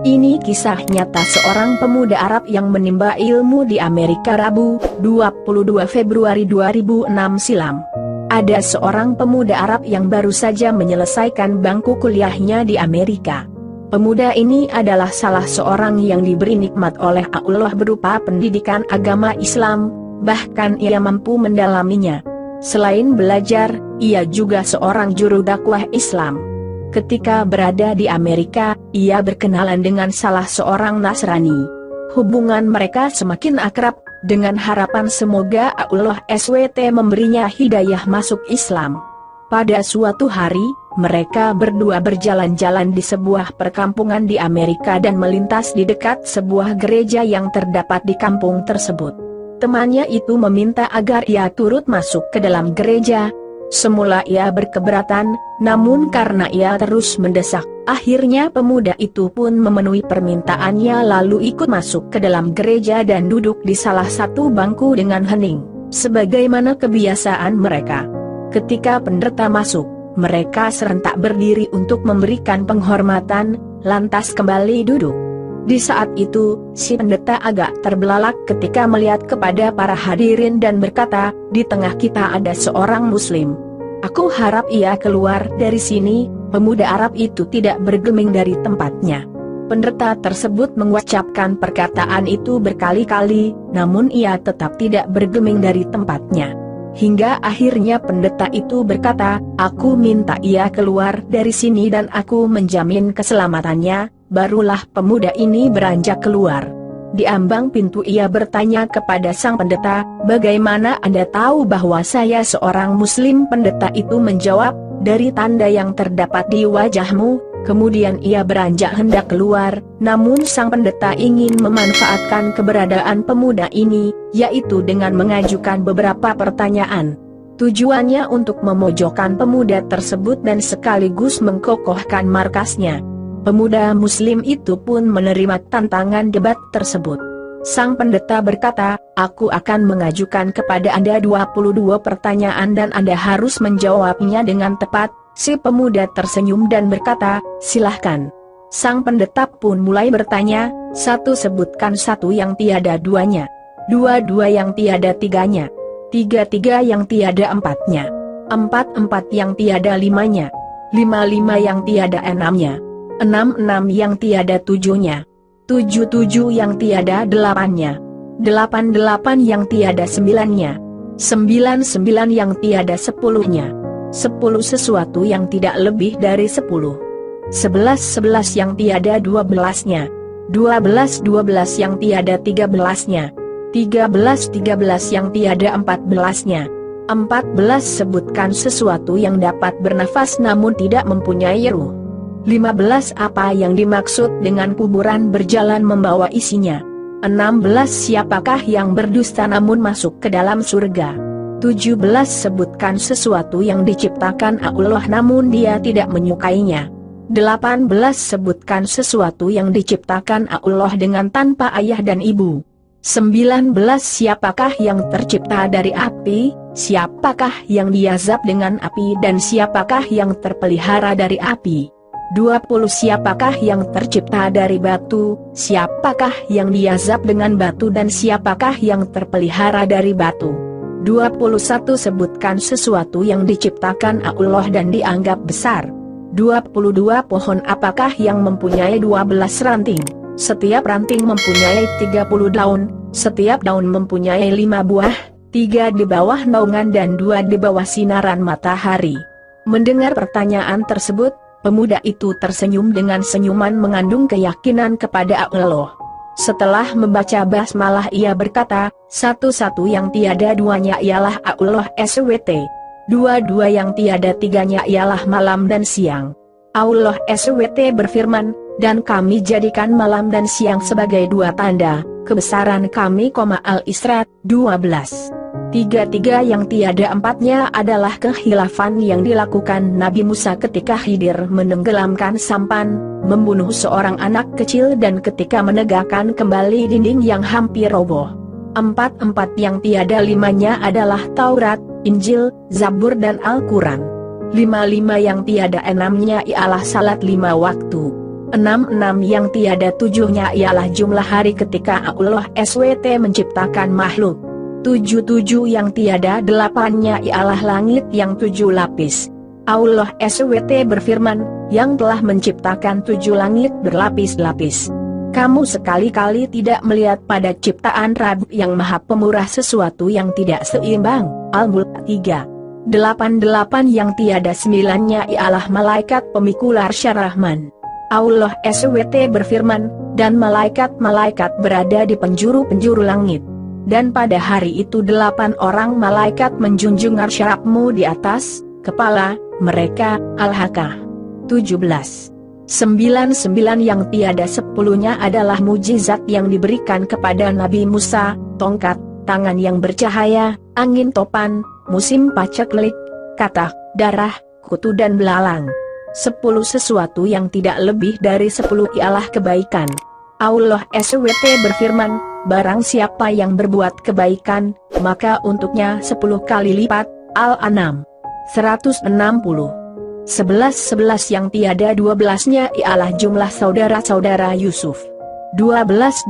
Ini kisah nyata seorang pemuda Arab yang menimba ilmu di Amerika Rabu, 22 Februari 2006 silam. Ada seorang pemuda Arab yang baru saja menyelesaikan bangku kuliahnya di Amerika. Pemuda ini adalah salah seorang yang diberi nikmat oleh Allah berupa pendidikan agama Islam, bahkan ia mampu mendalaminya. Selain belajar, ia juga seorang juru dakwah Islam. Ketika berada di Amerika, ia berkenalan dengan salah seorang Nasrani. Hubungan mereka semakin akrab, dengan harapan semoga Allah SWT memberinya hidayah masuk Islam. Pada suatu hari, mereka berdua berjalan-jalan di sebuah perkampungan di Amerika dan melintas di dekat sebuah gereja yang terdapat di kampung tersebut. Temannya itu meminta agar ia turut masuk ke dalam gereja. Semula ia berkeberatan, namun karena ia terus mendesak, akhirnya pemuda itu pun memenuhi permintaannya lalu ikut masuk ke dalam gereja dan duduk di salah satu bangku dengan hening, sebagaimana kebiasaan mereka. Ketika pendeta masuk, mereka serentak berdiri untuk memberikan penghormatan, lantas kembali duduk. Di saat itu, si pendeta agak terbelalak ketika melihat kepada para hadirin dan berkata, "Di tengah kita ada seorang muslim. Aku harap ia keluar dari sini." Pemuda Arab itu tidak bergeming dari tempatnya. Pendeta tersebut mengucapkan perkataan itu berkali-kali, namun ia tetap tidak bergeming dari tempatnya. Hingga akhirnya pendeta itu berkata, "Aku minta ia keluar dari sini dan aku menjamin keselamatannya." Barulah pemuda ini beranjak keluar. Di ambang pintu ia bertanya kepada sang pendeta, "Bagaimana Anda tahu bahwa saya seorang muslim?" Pendeta itu menjawab, "Dari tanda yang terdapat di wajahmu." Kemudian ia beranjak hendak keluar, namun sang pendeta ingin memanfaatkan keberadaan pemuda ini, yaitu dengan mengajukan beberapa pertanyaan. Tujuannya untuk memojokkan pemuda tersebut dan sekaligus mengkokohkan markasnya. Pemuda muslim itu pun menerima tantangan debat tersebut. Sang pendeta berkata, "Aku akan mengajukan kepada Anda 22 pertanyaan dan Anda harus menjawabnya dengan tepat." Si pemuda tersenyum dan berkata, "Silahkan." Sang pendeta pun mulai bertanya, "Satu sebutkan satu yang tiada duanya, dua yang tiada tiganya, tiga yang tiada empatnya, empat yang tiada limanya, lima yang tiada enamnya, enam yang tiada tujuhnya, tujuh yang tiada delapannya, delapan yang tiada sembilannya, sembilan yang tiada sepuluhnya, 10 sesuatu yang tidak lebih dari 10, 11 yang tiada 12-nya, 12 yang tiada 13-nya, 13 yang tiada 14-nya, 14 sebutkan sesuatu yang dapat bernafas namun tidak mempunyai ruh, 15 apa yang dimaksud dengan kuburan berjalan membawa isinya, 16 siapakah yang berdusta namun masuk ke dalam surga, 17 sebutkan sesuatu yang diciptakan Allah namun dia tidak menyukainya, 18 sebutkan sesuatu yang diciptakan Allah dengan tanpa ayah dan ibu, 19 siapakah yang tercipta dari api, siapakah yang diazab dengan api dan siapakah yang terpelihara dari api, 20 siapakah yang tercipta dari batu, siapakah yang diazab dengan batu dan siapakah yang terpelihara dari batu, 21 sebutkan sesuatu yang diciptakan Allah dan dianggap besar, 22 pohon apakah yang mempunyai 12 ranting, setiap ranting mempunyai 30 daun, setiap daun mempunyai 5 buah, 3 di bawah naungan dan 2 di bawah sinaran matahari. Mendengar pertanyaan tersebut, pemuda itu tersenyum dengan senyuman mengandung keyakinan kepada Allah. Setelah membaca basmalah ia berkata, "Satu yang tiada duanya ialah Allah SWT. Dua yang tiada tiganya ialah malam dan siang. Allah SWT berfirman, dan kami jadikan malam dan siang sebagai 2 tanda, kebesaran kami, Al-Isra 12. Tiga yang tiada empatnya adalah kehilafan yang dilakukan Nabi Musa ketika Khidir menenggelamkan sampan, membunuh seorang anak kecil dan ketika menegakkan kembali dinding yang hampir roboh. 4 yang tiada limanya adalah Taurat, Injil, Zabur dan Al-Quran. 5 yang tiada enamnya ialah salat 5 waktu. 66 yang tiada tujuhnya ialah jumlah hari ketika Allah SWT menciptakan makhluk. 77 yang tiada delapannya ialah langit yang 7 lapis. Allah SWT berfirman, yang telah menciptakan 7 langit berlapis-lapis. Kamu sekali-kali tidak melihat pada ciptaan Rabb yang Maha Pemurah sesuatu yang tidak seimbang. Al-Mulk 3. 88 yang tiada sembilannya ialah malaikat pemikul arsy Rahman. Allah SWT berfirman, dan malaikat-malaikat berada di penjuru-penjuru langit. Dan pada hari itu 8 orang malaikat menjunjung arsy Rabb-Mu di atas kepala mereka. Al-Haqqah 17. 99 yang tiada sepuluhnya adalah mujizat yang diberikan kepada Nabi Musa, tongkat, tangan yang bercahaya, angin topan, musim paceklik, katak, darah, kutu dan belalang. 10 sesuatu yang tidak lebih dari 10 ialah kebaikan. Allah SWT berfirman, barang siapa yang berbuat kebaikan, maka untuknya 10 kali lipat. Al-An'am 160. 11 yang tiada 12-nya ialah jumlah saudara-saudara Yusuf. 12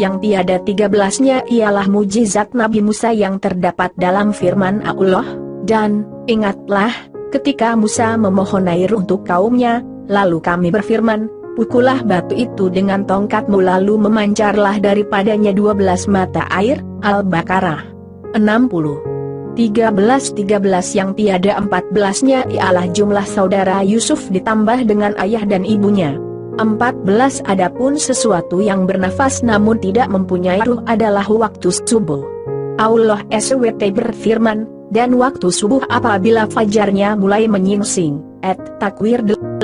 yang tiada 13-nya ialah mujizat Nabi Musa yang terdapat dalam firman Allah, dan, ingatlah, ketika Musa memohon air untuk kaumnya, lalu kami berfirman, pukullah batu itu dengan tongkatmu lalu memancarlah daripadanya 12 mata air. Al-Baqarah 60. 13 yang tiada 14-nya ialah jumlah saudara Yusuf ditambah dengan ayah dan ibunya. 14 adapun sesuatu yang bernafas namun tidak mempunyai ruh adalah waktu subuh. Allah SWT berfirman, dan waktu subuh apabila fajarnya mulai menyingsing. At-Takwir 18.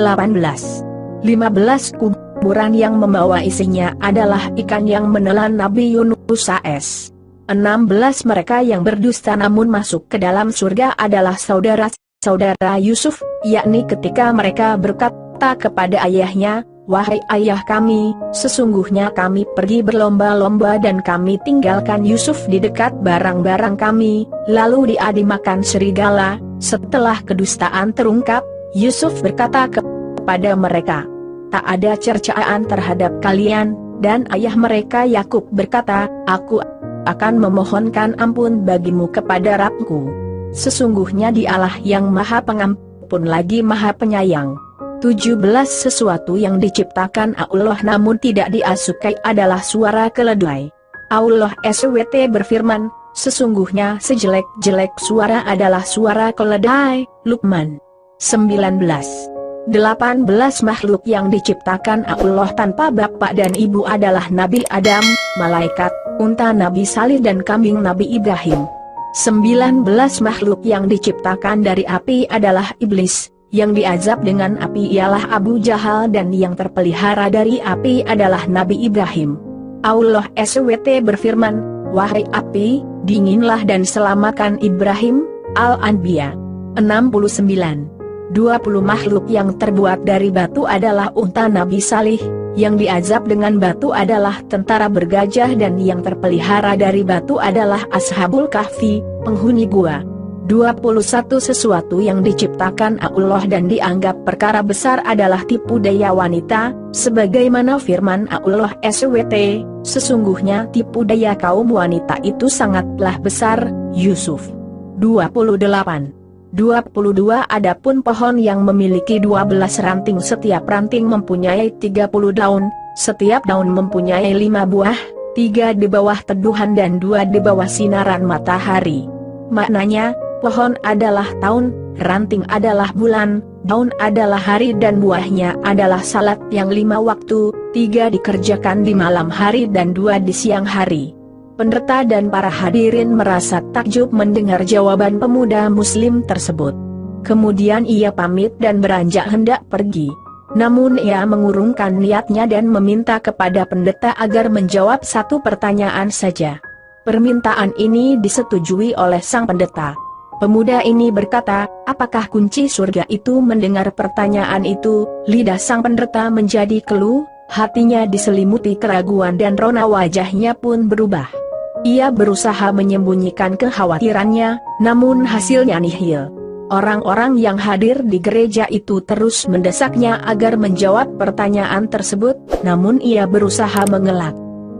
15 kuburan yang membawa isinya adalah ikan yang menelan Nabi Yunus AS. 16 mereka yang berdusta namun masuk ke dalam surga adalah saudara-saudara Yusuf, yakni ketika mereka berkata kepada ayahnya, wahai ayah kami, sesungguhnya kami pergi berlomba-lomba dan kami tinggalkan Yusuf di dekat barang-barang kami, lalu dia dimakan serigala. Setelah kedustaan terungkap, Yusuf berkata kepada mereka, tak ada cercaan terhadap kalian, dan ayah mereka Yakub berkata, aku akan memohonkan ampun bagimu kepada Rabbku. Sesungguhnya Dialah yang Maha Pengampun lagi Maha Penyayang. 17 sesuatu yang diciptakan Allah namun tidak diasukai adalah suara keledai. Allah SWT berfirman, sesungguhnya sejelek-jelek suara adalah suara keledai. Luqman 19. 18 makhluk yang diciptakan Allah tanpa bapak dan ibu adalah Nabi Adam, malaikat, unta Nabi Salih dan kambing Nabi Ibrahim. 19 makhluk yang diciptakan dari api adalah iblis, yang diazab dengan api ialah Abu Jahal dan yang terpelihara dari api adalah Nabi Ibrahim. Allah SWT berfirman, wahai api, dinginlah dan selamatkan Ibrahim. Al-Anbiya 69. 20 makhluk yang terbuat dari batu adalah unta Nabi Salih, yang diazab dengan batu adalah tentara bergajah dan yang terpelihara dari batu adalah Ashabul Kahfi, penghuni gua. 21 sesuatu yang diciptakan Allah dan dianggap perkara besar adalah tipu daya wanita, sebagaimana firman Allah SWT, sesungguhnya tipu daya kaum wanita itu sangatlah besar. Yusuf 28. 22 adapun pohon yang memiliki 12 ranting, setiap ranting mempunyai 30 daun, setiap daun mempunyai 5 buah, 3 di bawah teduhan dan 2 di bawah sinaran matahari. Maknanya, pohon adalah tahun, ranting adalah bulan, daun adalah hari dan buahnya adalah salat yang 5 waktu, 3 dikerjakan di malam hari dan 2 di siang hari. Pendeta dan para hadirin merasa takjub mendengar jawaban pemuda muslim tersebut. Kemudian ia pamit dan beranjak hendak pergi. Namun ia mengurungkan niatnya dan meminta kepada pendeta agar menjawab satu pertanyaan saja. Permintaan ini disetujui oleh sang pendeta. Pemuda ini berkata, apakah kunci surga itu? Mendengar pertanyaan itu, lidah sang pendeta menjadi keluh, hatinya diselimuti keraguan dan rona wajahnya pun berubah. Ia berusaha menyembunyikan kekhawatirannya, namun hasilnya nihil. Orang-orang yang hadir di gereja itu terus mendesaknya agar menjawab pertanyaan tersebut, namun ia berusaha mengelak.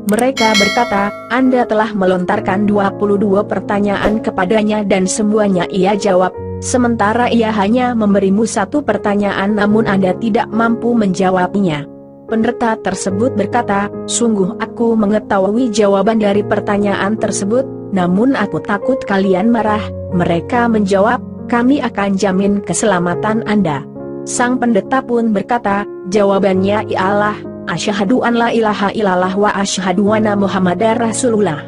Mereka berkata, Anda telah melontarkan 22 pertanyaan kepadanya dan semuanya ia jawab, sementara ia hanya memberimu satu pertanyaan namun Anda tidak mampu menjawabnya. Pendeta tersebut berkata, sungguh aku mengetahui jawaban dari pertanyaan tersebut, namun aku takut kalian marah. Mereka menjawab, kami akan jamin keselamatan Anda. Sang pendeta pun berkata, jawabannya ialah, asyhadu an la ilaha illallah wa asyhadu anna Muhammadar Rasulullah.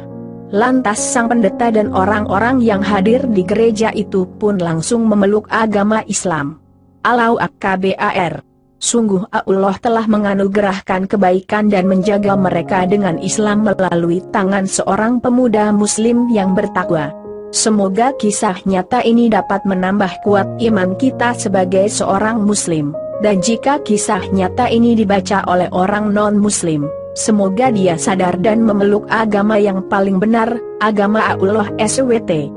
Lantas sang pendeta dan orang-orang yang hadir di gereja itu pun langsung memeluk agama Islam. Allahu Akbar. Sungguh Allah telah menganugerahkan kebaikan dan menjaga mereka dengan Islam melalui tangan seorang pemuda muslim yang bertakwa. Semoga kisah nyata ini dapat menambah kuat iman kita sebagai seorang muslim, dan jika kisah nyata ini dibaca oleh orang non-muslim, semoga dia sadar dan memeluk agama yang paling benar, agama Allah SWT.